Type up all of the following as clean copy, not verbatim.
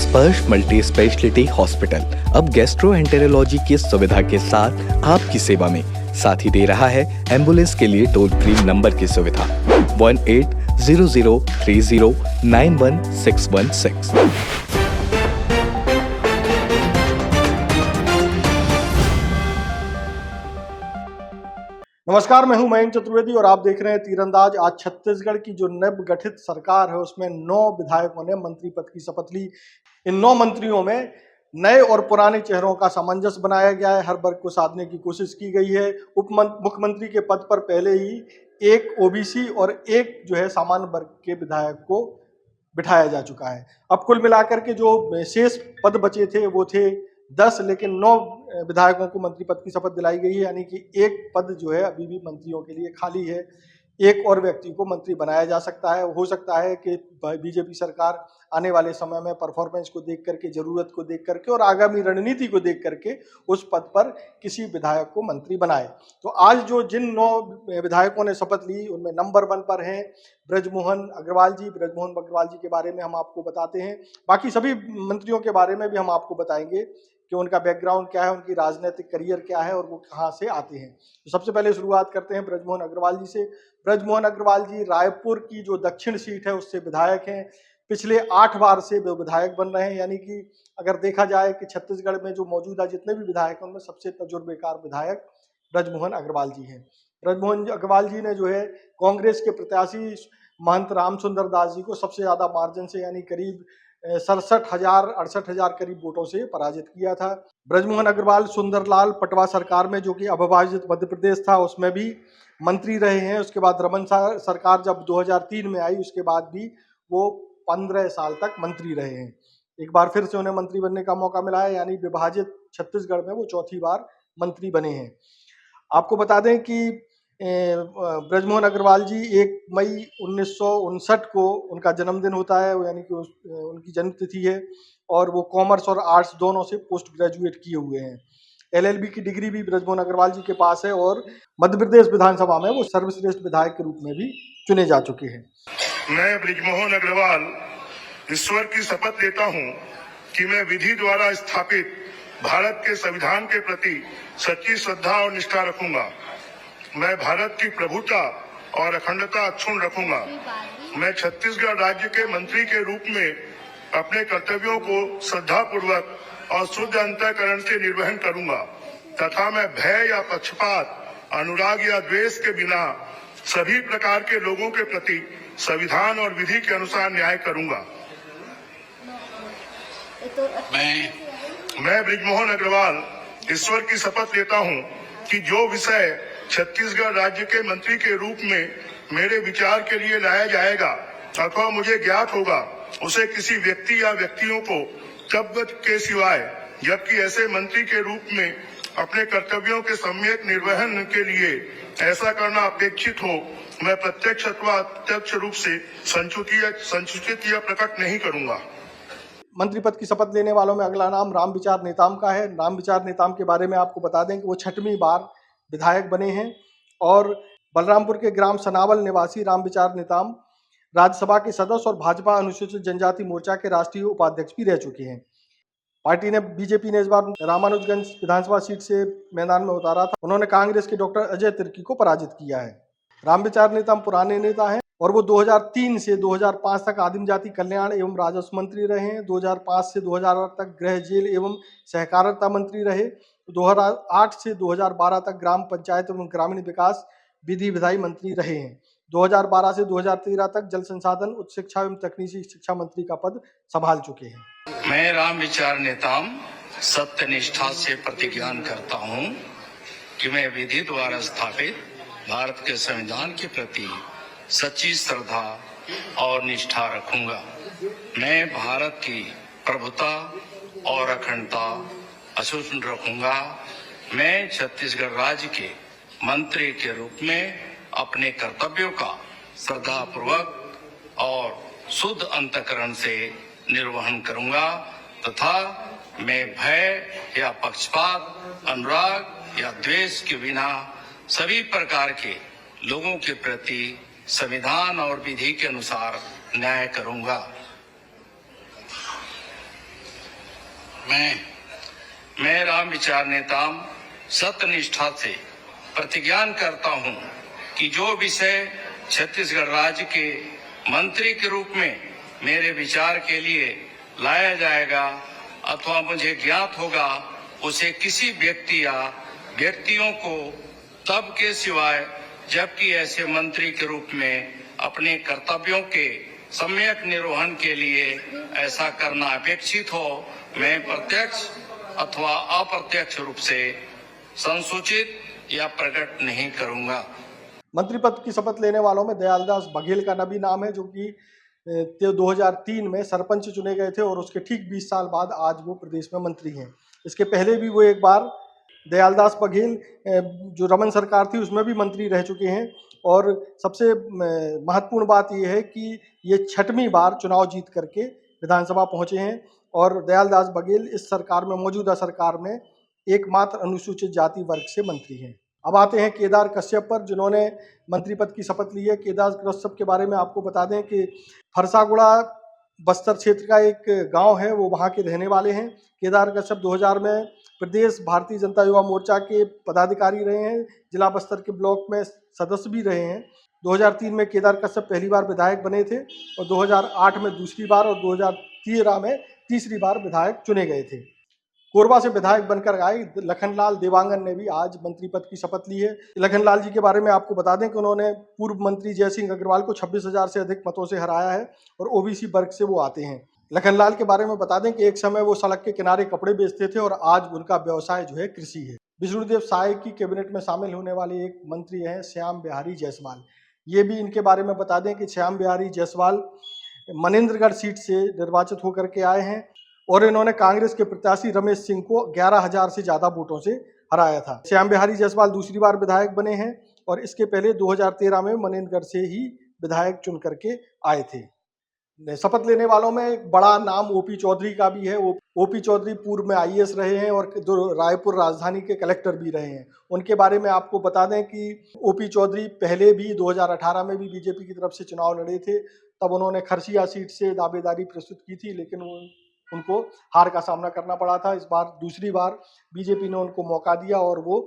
स्पर्श multi speciality hospital अब gastroenterology की सुविधा के साथ आपकी सेवा में, साथ ही दे रहा है एम्बुलेंस के लिए टोल फ्री नंबर की सुविधा 180030911616। नमस्कार, मैं हूं मयंक चतुर्वेदी और आप देख रहे हैं तीरंदाज। आज छत्तीसगढ़ की जो नव गठित सरकार है उसमें 9 विधायकों ने मंत्री पद की शपथ ली। इन 9 मंत्रियों में नए और पुराने चेहरों का सामंजस्य बनाया गया है, हर वर्ग को साधने की कोशिश की गई है। मुख्यमंत्री के पद पर पहले ही एक ओबीसी और एक जो है सामान्य वर्ग के विधायक को बिठाया जा चुका है। अब कुल मिलाकर के जो शेष पद बचे थे वो थे 10, लेकिन 9 विधायकों को मंत्री पद की शपथ दिलाई गई है, यानी कि एक पद जो है अभी भी मंत्रियों के लिए खाली है। एक और व्यक्ति को मंत्री बनाया जा सकता है। हो सकता है कि बीजेपी सरकार आने वाले समय में परफॉर्मेंस को देख करके, जरूरत को देख करके और आगामी रणनीति को देख करके उस पद पर किसी विधायक को मंत्री बनाए। तो आज जो जिन 9 विधायकों ने शपथ ली उनमें नंबर 1 पर हैं ब्रजमोहन अग्रवाल जी। ब्रजमोहन अग्रवाल जी के बारे में हम आपको बताते हैं, बाकी सभी मंत्रियों के बारे में भी हम आपको बताएंगे कि उनका बैकग्राउंड क्या है, उनकी राजनीतिक करियर क्या है और वो कहाँ से आते हैं। तो सबसे पहले शुरुआत करते हैं ब्रजमोहन अग्रवाल जी से। ब्रजमोहन अग्रवाल जी रायपुर की जो दक्षिण सीट है उससे विधायक हैं। पिछले 8 बार से वो विधायक बन रहे हैं, यानी कि अगर देखा जाए कि छत्तीसगढ़ में जो मौजूदा जितने भी विधायक हैं उनमें सबसे तजुर्बेकार विधायक ब्रजमोहन अग्रवाल जी हैं। ब्रजमोहन अग्रवाल जी ने जो है कांग्रेस के प्रत्याशी महंत रामसुंदर दास जी को सबसे ज्यादा मार्जिन से, यानी करीब 67,000-68,000 करीब वोटों से पराजित किया था। ब्रजमोहन अग्रवाल सुंदरलाल पटवा सरकार में, जो कि अविभाजित मध्य प्रदेश था, उसमें भी मंत्री रहे हैं। उसके बाद रमन सरकार जब 2003 में आई उसके बाद भी वो 15 साल तक मंत्री रहे हैं। एक बार फिर से उन्हें मंत्री बनने का मौका मिला है, यानी विभाजित छत्तीसगढ़ में वो चौथी बार मंत्री बने हैं। आपको बता दें कि ब्रजमोहन अग्रवाल जी 1 मई 1959 को उनका जन्मदिन होता है, यानी कि उनकी जन्म तिथि है, और वो कॉमर्स और आर्ट्स दोनों से पोस्ट ग्रेजुएट किए हुए हैं। एलएलबी की डिग्री भी ब्रजमोहन अग्रवाल जी के पास है और मध्य प्रदेश विधानसभा में वो सर्वश्रेष्ठ विधायक के रूप में भी चुने जा चुके हैं। मैं ब्रजमोहन अग्रवाल ईश्वर की शपथ लेता हूं कि मैं विधि द्वारा स्थापित भारत के संविधान के प्रति सच्ची श्रद्धा और निष्ठा रखूंगा। मैं भारत की प्रभुता और अखंडता अक्षुण्ण रखूंगा। मैं छत्तीसगढ़ राज्य के मंत्री के रूप में अपने कर्तव्यों को श्रद्धापूर्वक और शुद्ध अंतःकरण से निर्वहन करूंगा तथा मैं भय या पक्षपात, अनुराग या द्वेष के बिना सभी प्रकार के लोगों के प्रति संविधान और विधि के अनुसार न्याय करूंगा। मैं ब्रजमोहन अग्रवाल ईश्वर की शपथ लेता हूं कि जो विषय छत्तीसगढ़ राज्य के मंत्री के रूप में मेरे विचार के लिए लाया जाएगा अथवा मुझे ज्ञात होगा, उसे किसी व्यक्ति या व्यक्तियों को तब के सिवाय, जबकि ऐसे मंत्री के रूप में अपने कर्तव्यों के सम्यक निर्वहन के लिए ऐसा करना अपेक्षित हो, मैं प्रत्यक्ष अथवा अप्रत्यक्ष रूप से संचित या प्रकट नहीं करूंगा। मंत्री पद की शपथ लेने वालों में अगला नाम रामविचार नेताम का है। रामविचार नेताम के बारे में आपको बता दें कि वो 6वीं बार विधायक बने हैं और बलरामपुर के ग्राम सनावल निवासी रामविचार नेताम राज्यसभा के सदस्य और भाजपा अनुसूचित जनजाति मोर्चा के राष्ट्रीय उपाध्यक्ष भी रह चुके हैं। बीजेपी ने इस बार रामानुजगंज विधानसभा सीट से मैदान में उतारा था। उन्होंने कांग्रेस के डॉक्टर अजय तिर्की को पराजित किया है। रामविचार नेताम पुराने नेता हैं और वो 2003 से 2005 तक आदिम जाति कल्याण एवं राजस्व मंत्री रहे हैं। 2005 से 2008 तक गृह, जेल एवं सहकारिता मंत्री रहे। 2008 से 2012 तक ग्राम पंचायत एवं ग्रामीण विकास विधि विधायी मंत्री रहे हैं। 2012 से 2013 तक जल संसाधन, उच्च शिक्षा एवं तकनीकी शिक्षा मंत्री का पद संभाल चुके हैं। मैं रामविचार नेताम सत्य निष्ठा से प्रतिज्ञान करता हूं कि मैं विधि द्वारा स्थापित भारत के संविधान के प्रति सच्ची श्रद्धा और निष्ठा रखूंगा। मैं भारत की प्रभुता और अखंडता अक्षुण्ण रखूंगा। मैं छत्तीसगढ़ राज्य के मंत्री के रूप में अपने कर्तव्यों का श्रद्धापूर्वक और शुद्ध अंतःकरण से निर्वहन करूंगा तथा मैं भय या पक्षपात, अनुराग या द्वेष के बिना सभी प्रकार के लोगों के प्रति संविधान और विधि के अनुसार न्याय करूंगा। मैं राम विचार नेता सत्यनिष्ठा से प्रतिज्ञान करता हूं कि जो विषय छत्तीसगढ़ राज्य के मंत्री के रूप में मेरे विचार के लिए लाया जाएगा अथवा मुझे ज्ञात होगा, उसे किसी व्यक्ति या व्यक्तियों को तब के सिवाय जबकि ऐसे मंत्री के रूप में अपने कर्तव्यों के सम्यक निर्वहन के लिए ऐसा करना अपेक्षित हो, मैं प्रत्यक्ष अथवा अप्रत्यक्ष रूप से संसूचित या प्रकट नहीं करूंगा। मंत्री पद की शपथ लेने वालों में दयालदास बघेल का भी नाम है, जो कि 2003 में सरपंच चुने गए थे और उसके ठीक 20 साल बाद आज वो प्रदेश में मंत्री हैं। इसके पहले भी वो एक बार दयालदास बघेल जो रमन सरकार थी उसमें भी मंत्री रह चुके हैं। और सबसे महत्वपूर्ण बात यह है कि ये 6वीं बार चुनाव जीत करके विधानसभा पहुंचे हैं और दयालदास बघेल इस सरकार में, मौजूदा सरकार में, एकमात्र अनुसूचित जाति वर्ग से मंत्री हैं। अब आते हैं केदार कश्यप पर, जिन्होंने मंत्री पद की शपथ ली है। केदार कश्यप के बारे में आपको बता दें कि फरसागुड़ा बस्तर क्षेत्र का एक गांव है, वो वहां के रहने वाले हैं। केदार कश्यप 2000 में प्रदेश भारतीय जनता युवा मोर्चा के पदाधिकारी रहे हैं, जिला बस्तर के ब्लॉक में सदस्य भी रहे हैं। 2003 में केदार कश्यप पहली बार विधायक बने थे और 2008 में दूसरी बार और 2013 में तीसरी बार विधायक चुने गए थे। कोरबा से विधायक बनकर आए लखनलाल देवांगन ने भी आज मंत्री पद की शपथ ली है। लखनलाल जी के बारे में आपको बता दें कि उन्होंने पूर्व मंत्री जयसिंह अग्रवाल को 26,000 से अधिक मतों से हराया है और ओबीसी वर्ग से वो आते हैं। लखनलाल के बारे में बता दें कि एक समय वो सड़क के किनारे कपड़े बेचते थे और आज उनका व्यवसाय जो है कृषि है। विष्णुदेव साय की कैबिनेट में शामिल होने वाले एक मंत्री हैं श्याम बिहारी जायसवाल। ये भी इनके बारे में बता दें कि श्याम बिहारी जायसवाल मनेंद्रगढ़ सीट से निर्वाचित होकर के आए हैं और इन्होंने कांग्रेस के प्रत्याशी रमेश सिंह को 11,000 से ज्यादा वोटों से हराया था। श्याम बिहारी जायसवाल दूसरी बार विधायक बने हैं और इसके पहले 2013 में मनेंद्रगढ़ से ही विधायक चुन करके आए थे। शपथ लेने वालों में एक बड़ा नाम ओपी चौधरी का भी है। ओपी चौधरी पूर्व में आईएएस रहे हैं और रायपुर राजधानी के कलेक्टर भी रहे हैं। उनके बारे में आपको बता दें कि ओपी चौधरी पहले भी 2018 में भी बीजेपी की तरफ से चुनाव लड़े थे। तब उन्होंने खरसिया सीट से दावेदारी प्रस्तुत की थी, लेकिन उनको हार का सामना करना पड़ा था। इस बार दूसरी बार बीजेपी ने उनको मौका दिया और वो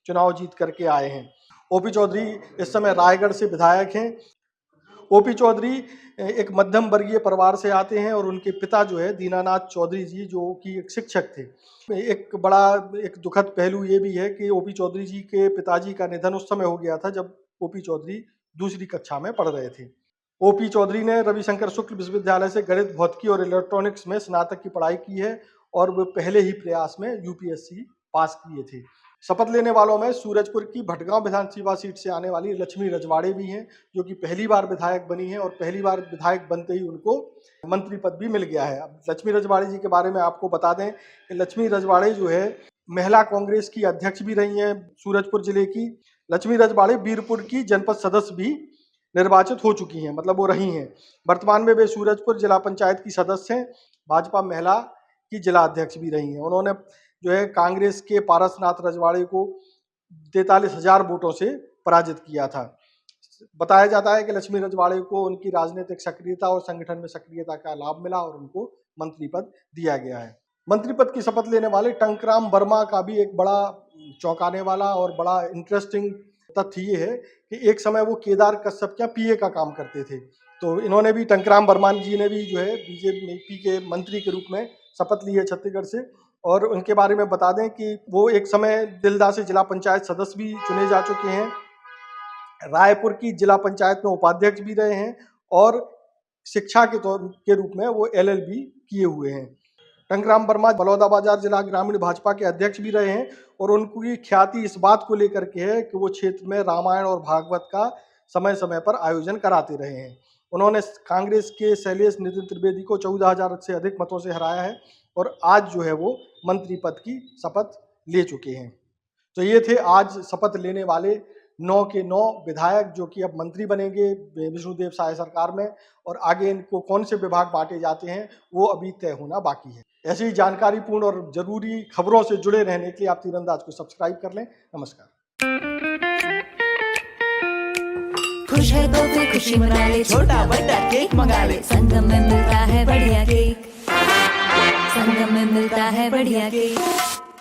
चुनाव जीत करके आए हैं। ओपी चौधरी इस समय रायगढ़ से विधायक हैं। ओपी चौधरी एक मध्यम वर्गीय परिवार से आते हैं और उनके पिता जो है दीनानाथ चौधरी जी, जो कि एक शिक्षक थे। एक दुखद पहलू ये भी है कि ओपी चौधरी जी के पिताजी का निधन उस समय हो गया था जब ओपी चौधरी दूसरी कक्षा में पढ़ रहे थे। ओपी चौधरी ने रविशंकर शुक्ल विश्वविद्यालय से गणित, भौतिकी और इलेक्ट्रॉनिक्स में स्नातक की पढ़ाई की है और वे पहले ही प्रयास में यूपीएससी पास किए थे। शपथ लेने वालों में सूरजपुर की भटगांव विधानसभा सीट से आने वाली लक्ष्मी रजवाड़े भी हैं, जो कि पहली बार विधायक बनी हैं और पहली बार विधायक बनते ही उनको मंत्री पद भी मिल गया है। अब लक्ष्मी रजवाड़े जी के बारे में आपको बता दें कि लक्ष्मी रजवाड़े जो है महिला कांग्रेस की अध्यक्ष भी रही हैं सूरजपुर जिले की। लक्ष्मी रजवाड़े बीरपुर की जनपद सदस्य भी निर्वाचित हो चुकी हैं, मतलब वो रही हैं। वर्तमान में वे सूरजपुर जिला पंचायत की सदस्य हैं। भाजपा महिला की जिला अध्यक्ष भी रही हैं। उन्होंने जो है कांग्रेस के पारसनाथ रजवाड़े को 43,000 वोटों से पराजित किया था। बताया जाता है कि लक्ष्मी रजवाड़े को उनकी राजनीतिक सक्रियता और संगठन में सक्रियता का लाभ मिला और उनको मंत्री पद दिया गया है। मंत्री पद की शपथ लेने वाले टंकराम वर्मा का भी एक बड़ा चौंकाने वाला और बड़ा इंटरेस्टिंग तथ्य ये है कि एक समय वो केदार कश्यप के पीए का काम करते थे। तो इन्होंने भी, टंकराम वर्मा जी ने भी जो है बीजेपी के मंत्री के रूप में शपथ ली है छत्तीसगढ़ से। और उनके बारे में बता दें कि वो एक समय दिलदा से जिला पंचायत सदस्य भी चुने जा चुके हैं। रायपुर की जिला पंचायत में उपाध्यक्ष भी रहे हैं और शिक्षा के रूप में वो LLB किए हुए हैं। टंकराम वर्मा बलौदाबाजार जिला ग्रामीण भाजपा के अध्यक्ष भी रहे हैं और उनकी ख्याति इस बात को लेकर के है कि वो क्षेत्र में रामायण और भागवत का समय समय पर आयोजन कराते रहे हैं। उन्होंने कांग्रेस के शैलेश नितिन त्रिवेदी को 14,000 से अधिक मतों से हराया है और आज जो है वो मंत्री पद की शपथ ले चुके हैं। तो ये थे आज शपथ लेने वाले 9 के 9 विधायक, जो कि अब मंत्री बनेंगे विष्णुदेव साय सरकार में। और आगे इनको कौन से विभाग बांटे जाते हैं वो अभी तय होना बाकी है। ऐसी जानकारीपूर्ण और जरूरी खबरों से जुड़े रहने के लिए आप तीरंदाज को सब्सक्राइब कर लें। नमस्कार। खुश है तो फिर खुशी मना ले, छोटा बड़ा केक मंगा ले, संगम में मिलता है बढ़िया केक, संगम में मिलता है बढ़िया केक।